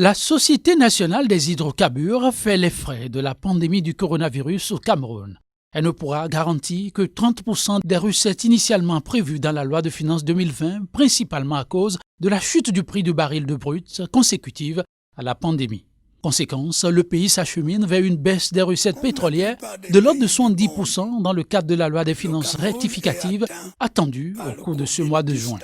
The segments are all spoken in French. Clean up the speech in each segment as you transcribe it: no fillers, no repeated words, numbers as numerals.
La Société nationale des hydrocarbures fait les frais de la pandémie du coronavirus au Cameroun. Elle ne pourra garantir que 30% des recettes initialement prévues dans la loi de finances 2020, principalement à cause de la chute du prix du baril de brut consécutive à la pandémie. Conséquence, le pays s'achemine vers une baisse des recettes pétrolières de l'ordre de 70% dans le cadre de la loi des finances rectificative attendue au cours de ce mois de juin.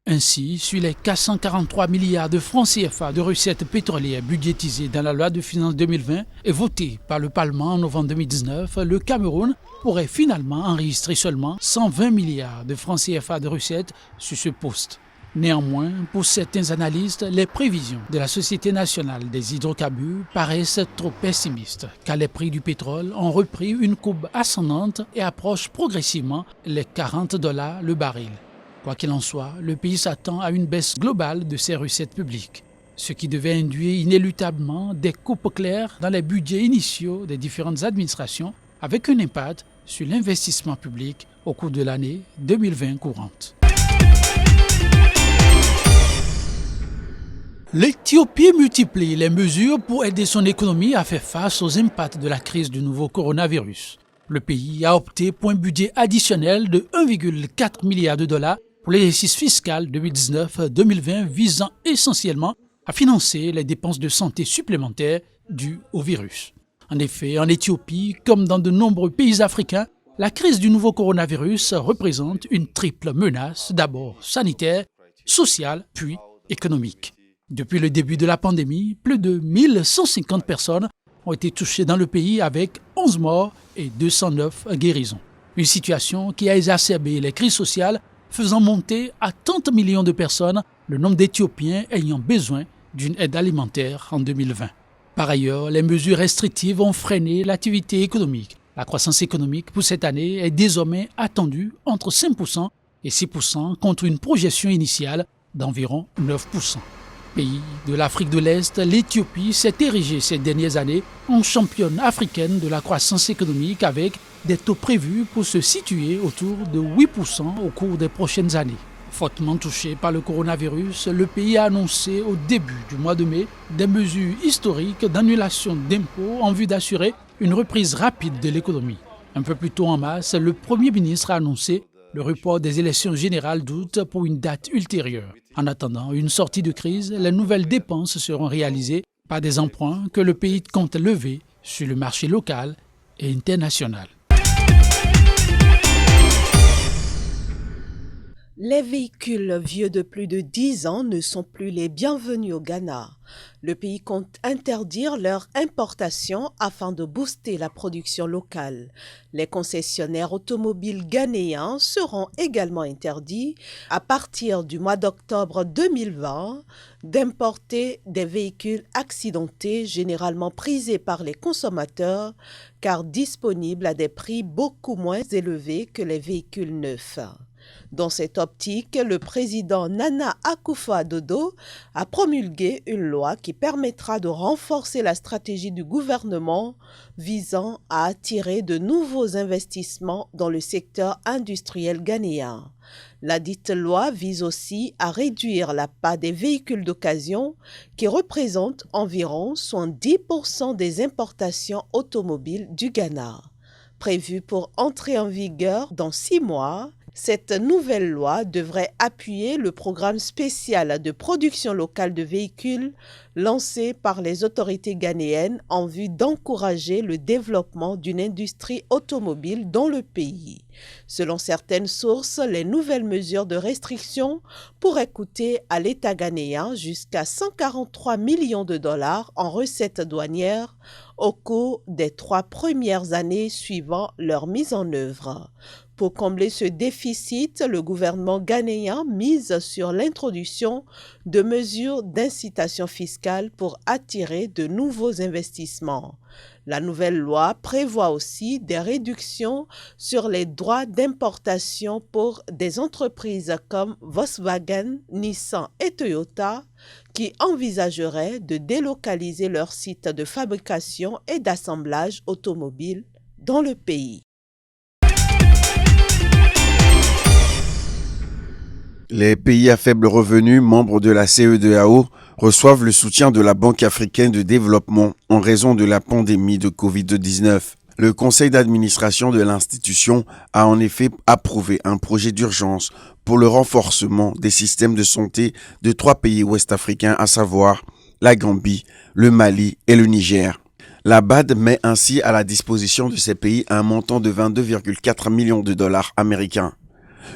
Ainsi, sur les 443 milliards de francs CFA de recettes pétrolières budgétisées dans la loi de finances 2020 et votées par le Parlement en novembre 2019, le Cameroun pourrait finalement enregistrer seulement 120 milliards de francs CFA de recettes sur ce poste. Néanmoins, pour certains analystes, les prévisions de la Société nationale des hydrocarbures paraissent trop pessimistes, car les prix du pétrole ont repris une courbe ascendante et approchent progressivement les $40 le baril. Quoi qu'il en soit, le pays s'attend à une baisse globale de ses recettes publiques, ce qui devait induire inéluctablement des coupes claires dans les budgets initiaux des différentes administrations, avec un impact sur l'investissement public au cours de l'année 2020 courante. L'Éthiopie multiplie les mesures pour aider son économie à faire face aux impacts de la crise du nouveau coronavirus. Le pays a opté pour un budget additionnel de 1,4 milliard de dollars pour l'exercice fiscal 2019-2020 visant essentiellement à financer les dépenses de santé supplémentaires dues au virus. En effet, en Éthiopie, comme dans de nombreux pays africains, la crise du nouveau coronavirus représente une triple menace, d'abord sanitaire, sociale, puis économique. Depuis le début de la pandémie, plus de 1150 personnes ont été touchées dans le pays avec 11 morts et 209 guérisons. Une situation qui a exacerbé les crises sociales, faisant monter à 30 millions de personnes le nombre d'Éthiopiens ayant besoin d'une aide alimentaire en 2020. Par ailleurs, les mesures restrictives ont freiné l'activité économique. La croissance économique pour cette année est désormais attendue entre 5% et 6% contre une projection initiale d'environ 9%. Pays de l'Afrique de l'Est, l'Éthiopie s'est érigée ces dernières années en championne africaine de la croissance économique avec des taux prévus pour se situer autour de 8% au cours des prochaines années. Fortement touché par le coronavirus, le pays a annoncé au début du mois de mai des mesures historiques d'annulation d'impôts en vue d'assurer une reprise rapide de l'économie. Un peu plus tôt en mars, le Premier ministre a annoncé le report des élections générales d'août pour une date ultérieure. En attendant une sortie de crise, les nouvelles dépenses seront réalisées par des emprunts que le pays compte lever sur le marché local et international. Les véhicules vieux de plus de 10 ans ne sont plus les bienvenus au Ghana. Le pays compte interdire leur importation afin de booster la production locale. Les concessionnaires automobiles ghanéens seront également interdits, à partir du mois d'octobre 2020, d'importer des véhicules accidentés généralement prisés par les consommateurs car disponibles à des prix beaucoup moins élevés que les véhicules neufs. Dans cette optique, le président Nana Akufo-Addo a promulgué une loi qui permettra de renforcer la stratégie du gouvernement visant à attirer de nouveaux investissements dans le secteur industriel ghanéen. La dite loi vise aussi à réduire la part des véhicules d'occasion qui représentent environ 70% des importations automobiles du Ghana. Prévue pour entrer en vigueur dans 6 mois, cette nouvelle loi devrait appuyer le programme spécial de production locale de véhicules lancé par les autorités ghanéennes en vue d'encourager le développement d'une industrie automobile dans le pays. Selon certaines sources, les nouvelles mesures de restriction pourraient coûter à l'État ghanéen jusqu'à 143 millions de dollars en recettes douanières au cours des 3 premières années suivant leur mise en œuvre. Pour combler ce déficit, le gouvernement ghanéen mise sur l'introduction de mesures d'incitation fiscale pour attirer de nouveaux investissements. La nouvelle loi prévoit aussi des réductions sur les droits d'importation pour des entreprises comme Volkswagen, Nissan et Toyota qui envisageraient de délocaliser leurs sites de fabrication et d'assemblage automobile dans le pays. Les pays à faible revenu, membres de la CEDEAO, reçoivent le soutien de la Banque africaine de développement en raison de la pandémie de Covid-19. Le conseil d'administration de l'institution a en effet approuvé un projet d'urgence pour le renforcement des systèmes de santé de 3 pays ouest-africains, à savoir la Gambie, le Mali et le Niger. La BAD met ainsi à la disposition de ces pays un montant de 22,4 millions de dollars américains.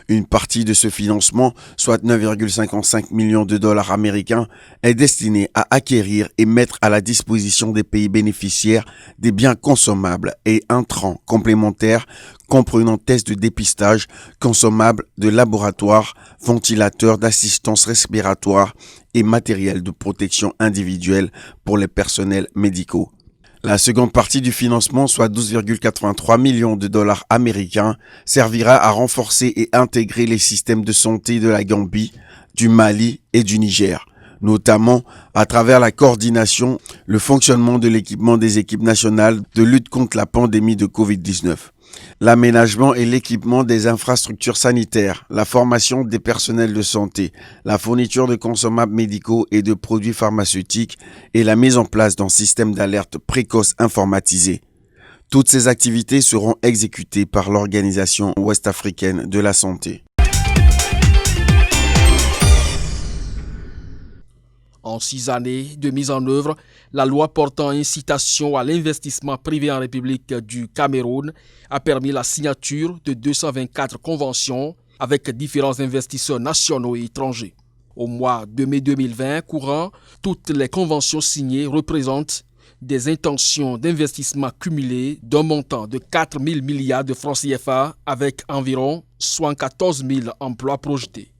Une partie de ce financement, soit 9,55 millions de dollars américains, est destinée à acquérir et mettre à la disposition des pays bénéficiaires des biens consommables et intrants complémentaires comprenant tests de dépistage, consommables de laboratoire, ventilateurs d'assistance respiratoire et matériel de protection individuelle pour les personnels médicaux. La seconde partie du financement, soit 12,83 millions de dollars américains, servira à renforcer et intégrer les systèmes de santé de la Gambie, du Mali et du Niger, notamment à travers la coordination, le fonctionnement de l'équipement des équipes nationales de lutte contre la pandémie de Covid-19. L'aménagement et l'équipement des infrastructures sanitaires, la formation des personnels de santé, la fourniture de consommables médicaux et de produits pharmaceutiques et la mise en place d'un système d'alerte précoce informatisé. Toutes ces activités seront exécutées par l'Organisation ouest-africaine de la santé. En 6 années de mise en œuvre, la loi portant incitation à l'investissement privé en République du Cameroun a permis la signature de 224 conventions avec différents investisseurs nationaux et étrangers. Au mois de mai 2020 courant, toutes les conventions signées représentent des intentions d'investissement cumulées d'un montant de 4 000 milliards de francs CFA avec environ 74 000 emplois projetés.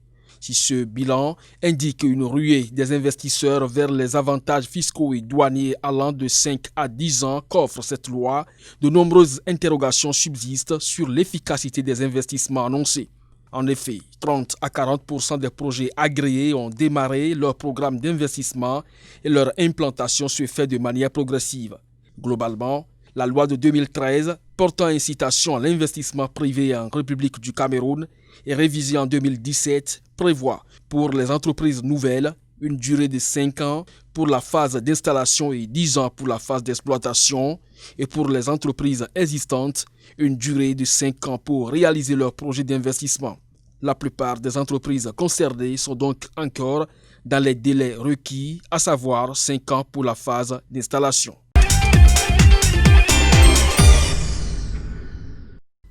Si ce bilan indique une ruée des investisseurs vers les avantages fiscaux et douaniers allant de 5 à 10 ans qu'offre cette loi, de nombreuses interrogations subsistent sur l'efficacité des investissements annoncés. En effet, 30 à 40% des projets agréés ont démarré leur programme d'investissement et leur implantation se fait de manière progressive. Globalement, la loi de 2013 portant incitation à l'investissement privé en République du Cameroun et révisée en 2017 prévoit pour les entreprises nouvelles une durée de 5 ans pour la phase d'installation et 10 ans pour la phase d'exploitation et pour les entreprises existantes une durée de 5 ans pour réaliser leur projet d'investissement. La plupart des entreprises concernées sont donc encore dans les délais requis, à savoir 5 ans pour la phase d'installation.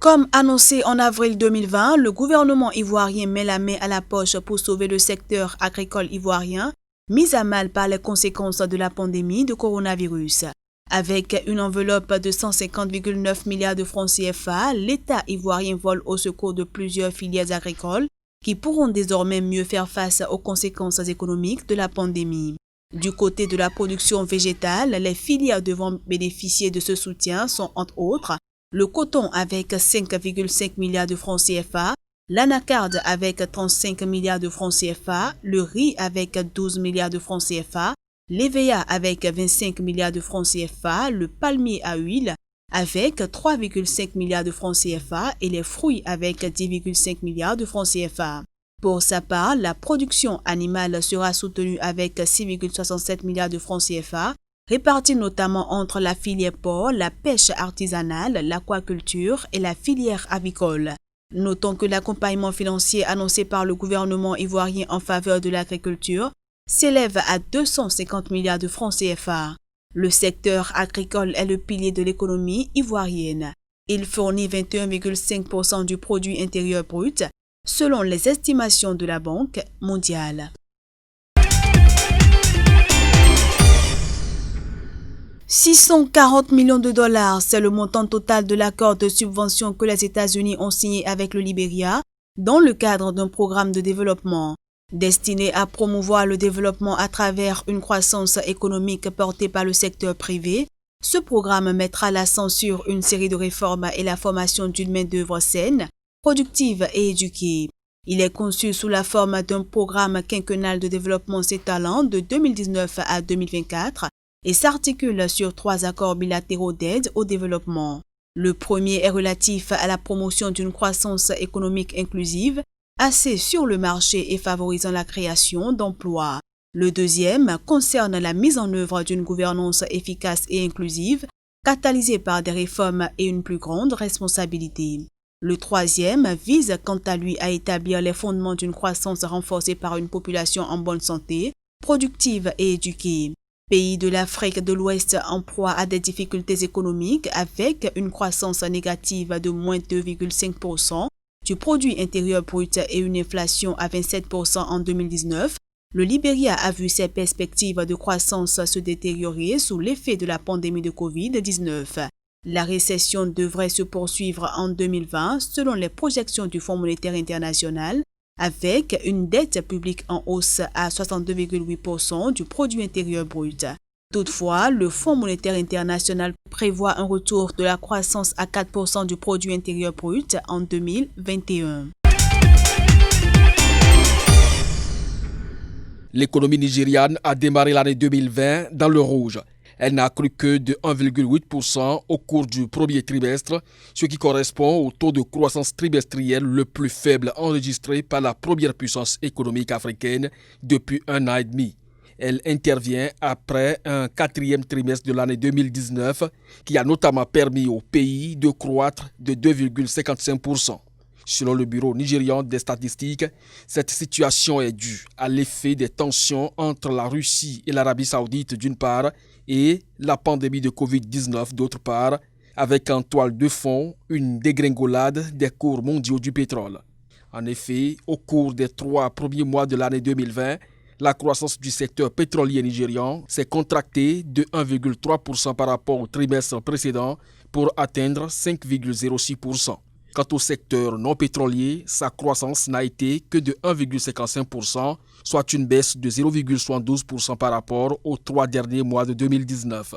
Comme annoncé en avril 2020, le gouvernement ivoirien met la main à la poche pour sauver le secteur agricole ivoirien, mis à mal par les conséquences de la pandémie de coronavirus. Avec une enveloppe de 150,9 milliards de francs CFA, l'État ivoirien vole au secours de plusieurs filières agricoles qui pourront désormais mieux faire face aux conséquences économiques de la pandémie. Du côté de la production végétale, les filières devant bénéficier de ce soutien sont entre autres le coton avec 5,5 milliards de francs CFA, l'anacarde avec 35 milliards de francs CFA, le riz avec 12 milliards de francs CFA, l'EVA avec 25 milliards de francs CFA, le palmier à huile avec 3,5 milliards de francs CFA et les fruits avec 10,5 milliards de francs CFA. Pour sa part, la production animale sera soutenue avec 6,67 milliards de francs CFA, répartis notamment entre la filière porc, la pêche artisanale, l'aquaculture et la filière avicole. Notons que l'accompagnement financier annoncé par le gouvernement ivoirien en faveur de l'agriculture s'élève à 250 milliards de francs CFA. Le secteur agricole est le pilier de l'économie ivoirienne. Il fournit 21,5% du produit intérieur brut, selon les estimations de la Banque mondiale. « 640 millions de dollars, c'est le montant total de l'accord de subvention que les États-Unis ont signé avec le Libéria dans le cadre d'un programme de développement. Destiné à promouvoir le développement à travers une croissance économique portée par le secteur privé, ce programme mettra l'accent sur une série de réformes et la formation d'une main-d'œuvre saine, productive et éduquée. Il est conçu sous la forme d'un programme quinquennal de développement s'étalant de 2019 à 2024 et s'articule sur 3 accords bilatéraux d'aide au développement. Le premier est relatif à la promotion d'une croissance économique inclusive, axée sur le marché et favorisant la création d'emplois. Le deuxième concerne la mise en œuvre d'une gouvernance efficace et inclusive, catalysée par des réformes et une plus grande responsabilité. Le troisième vise quant à lui à établir les fondements d'une croissance renforcée par une population en bonne santé, productive et éduquée. Pays de l'Afrique de l'Ouest en proie à des difficultés économiques avec une croissance négative de moins 2,5% du produit intérieur brut et une inflation à 27% en 2019, le Libéria a vu ses perspectives de croissance se détériorer sous l'effet de la pandémie de Covid-19. La récession devrait se poursuivre en 2020 selon les projections du Fonds monétaire international, avec une dette publique en hausse à 62,8% du produit intérieur brut. Toutefois, le Fonds monétaire international prévoit un retour de la croissance à 4% du produit intérieur brut en 2021. L'économie nigériane a démarré l'année 2020 dans le rouge. Elle n'a cru que de 1,8% au cours du premier trimestre, ce qui correspond au taux de croissance trimestriel le plus faible enregistré par la première puissance économique africaine depuis un an et demi. Elle intervient après un quatrième trimestre de l'année 2019 qui a notamment permis au pays de croître de 2,55%. Selon le Bureau nigérian des statistiques, cette situation est due à l'effet des tensions entre la Russie et l'Arabie saoudite d'une part et la pandémie de Covid-19 d'autre part, avec en toile de fond une dégringolade des cours mondiaux du pétrole. En effet, au cours des 3 premiers mois de l'année 2020, la croissance du secteur pétrolier nigérian s'est contractée de 1,3% par rapport au trimestre précédent pour atteindre 5,06%. Quant au secteur non pétrolier, sa croissance n'a été que de 1,55%, soit une baisse de 0,72% par rapport aux 3 derniers mois de 2019.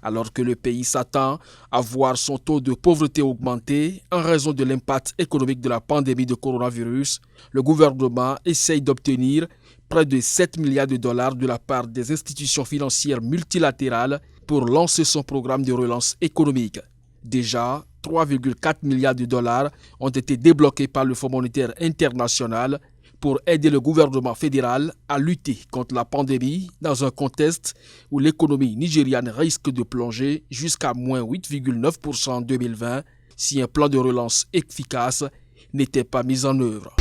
Alors que le pays s'attend à voir son taux de pauvreté augmenter en raison de l'impact économique de la pandémie de coronavirus, le gouvernement essaye d'obtenir près de 7 milliards de dollars de la part des institutions financières multilatérales pour lancer son programme de relance économique. Déjà, 3,4 milliards de dollars ont été débloqués par le Fonds monétaire international pour aider le gouvernement fédéral à lutter contre la pandémie dans un contexte où l'économie nigériane risque de plonger jusqu'à moins 8,9% en 2020 si un plan de relance efficace n'était pas mis en œuvre.